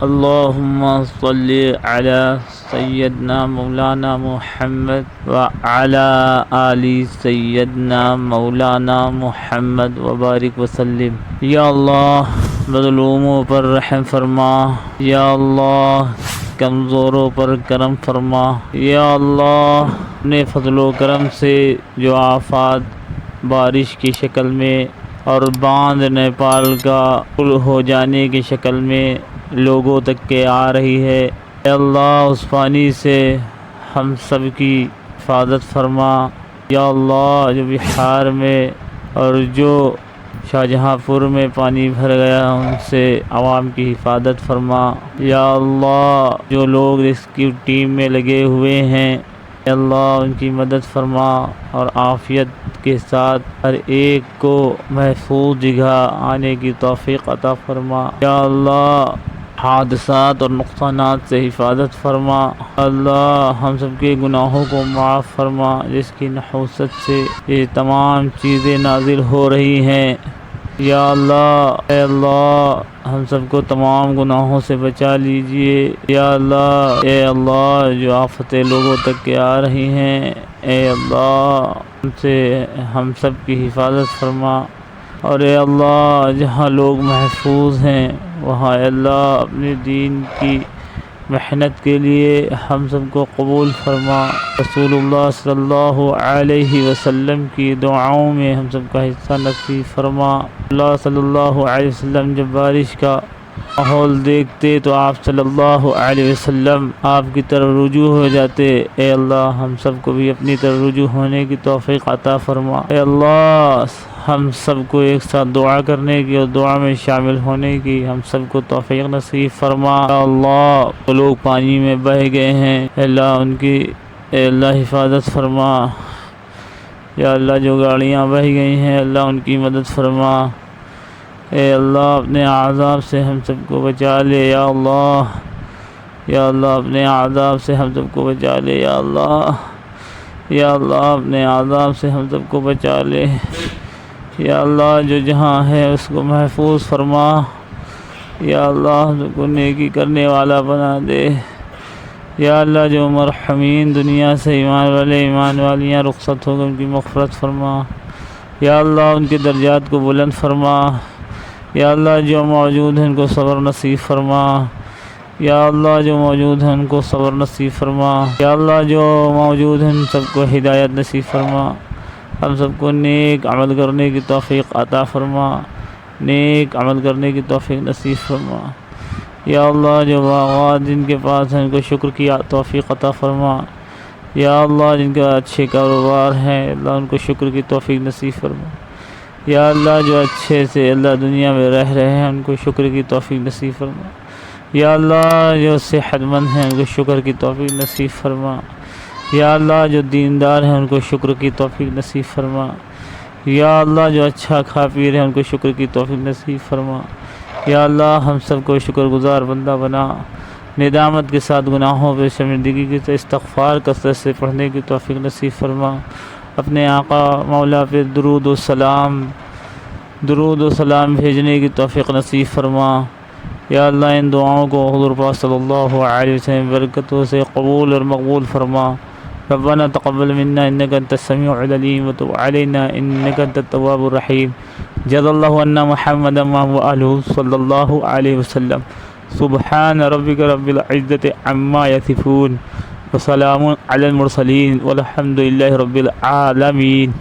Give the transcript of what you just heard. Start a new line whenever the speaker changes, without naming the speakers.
اللهم صل على سيدنا مولانا محمد وعلى آل سيدنا مولانا محمد وبارک وسلم۔ یا اللہ مظلوموں پر رحم فرما، یا اللہ کمزوروں پر کرم فرما، یا اللہ اپنے فضل و کرم سے جو آفات بارش کی شکل میں اور باندھ نیپال کا پل ہو جانے کی شکل میں لوگوں تک کے آ رہی ہے، اے اللہ اس پانی سے ہم سب کی حفاظت فرما۔ یا اللہ جو بہار میں اور جو شاہجہاں پور میں پانی بھر گیا ان سے عوام کی حفاظت فرما۔ یا اللہ جو لوگ ریسکیو ٹیم میں لگے ہوئے ہیں اے اللہ ان کی مدد فرما اور عافیت کے ساتھ ہر ایک کو محفوظ جگہ آنے کی توفیق عطا فرما۔ یا اللہ حادثات اور نقصانات سے حفاظت فرما۔ اللہ ہم سب کے گناہوں کو معاف فرما، جس کی نحوست سے یہ تمام چیزیں نازل ہو رہی ہیں۔ یا اللہ اے اللہ ہم سب کو تمام گناہوں سے بچا لیجئے۔ یا اللہ اے اللہ جو آفتیں لوگوں تک کے آ رہی ہیں اے اللہ ان سے ہم سب کی حفاظت فرما، اور اے اللہ جہاں لوگ محفوظ ہیں وہاں اے اللہ اپنے دین کی محنت کے لیے ہم سب کو قبول فرما۔ رسول اللہ صلی اللہ علیہ وسلم کی دعاؤں میں ہم سب کا حصہ نصیب فرما۔ اللہ صلی اللہ علیہ وسلم جب بارش کا ماحول دیکھتے تو آپ صلی اللہ علیہ وسلم آپ کی طرف رجوع ہو جاتے۔ اے اللہ ہم سب کو بھی اپنی طرف رجوع ہونے کی توفیق عطا فرما۔ اے اللہ ہم سب کو ایک ساتھ دعا کرنے کی اور دعا میں شامل ہونے کی ہم سب کو توفیق نصیب فرما۔ یا اللہ وہ لوگ پانی میں بہہ گئے ہیں اے اللہ ان کی اے اللہ حفاظت فرما۔ یا اللہ جو گاڑیاں بہہ گئی ہیں اللہ ان کی مدد فرما۔ اے اللہ اپنے عذاب سے ہم سب کو بچا لے۔ یا اللہ یا اللہ اپنے عذاب سے ہم سب کو بچا لے۔ یا اللہ یا اللہ اپنے عذاب سے ہم سب کو بچا لے۔ یا اللہ جو جہاں ہے اس کو محفوظ فرما۔ یا اللہ ہم سب کو نیکی کرنے والا بنا دے۔ یا اللہ جو مرحومین دنیا سے ایمان والے ایمان والیاں رخصت ہو گئے ان کی مغفرت فرما۔ یا اللہ ان کے درجات کو بلند فرما۔ یا اللہ جو موجود ہیں ان کو صبر نصیب فرما۔ یا اللہ جو موجود ہیں ان کو صبر نصیب فرما۔ یا اللہ جو موجود ہیں ان سب کو ہدایت نصیب فرما۔ ہم سب کو نیک عمل کرنے کی توفیق عطا فرما، نیک عمل کرنے کی توفیق نصیب فرما۔ یا اللہ جو باغات جن کے پاس ہیں ان کو شکر کی توفیق عطا فرما۔ یا اللہ جن کا اچھے کاروبار ہیں اللہ ان کو شکر کی توفیق نصیب فرما۔ یا اللہ جو اچھے سے اللہ دنیا میں رہ رہے ہیں ان کو شکر کی توفیق نصیب فرما۔ یا اللہ جو صحت مند ہیں ان کو شکر کی توفیق نصیب فرما۔ یا اللہ جو دیندار ہیں ان کو شکر کی توفیق نصیب فرما۔ یا اللہ جو اچھا کھا پی رہے ہیں ان کو شکر کی توفیق نصیب فرما۔ یا اللہ ہم سب کو شکر گزار بندہ بنا، ندامت کے ساتھ گناہوں پہ شرمندگی کی استغفار کثرت سے پڑھنے کی توفیق نصیب فرما۔ اپنے آقا مولا پہ درود و سلام بھیجنے کی توفیق نصیب فرما۔ یا اللہ ان دعاؤں کو حضور پاک صلی اللہ علیہ وسلم برکتوں سے قبول اور مقبول فرما۔ ربنا تقبل منا انك انت السميع العليم وتب علينا انك انت التواب الرحيم۔ جزا الله عنا محمدا وآله صلى الله عليه وسلم۔ سبحان ربك رب العزة عما يصفون وسلام على المرسلين والحمد لله رب العالمين۔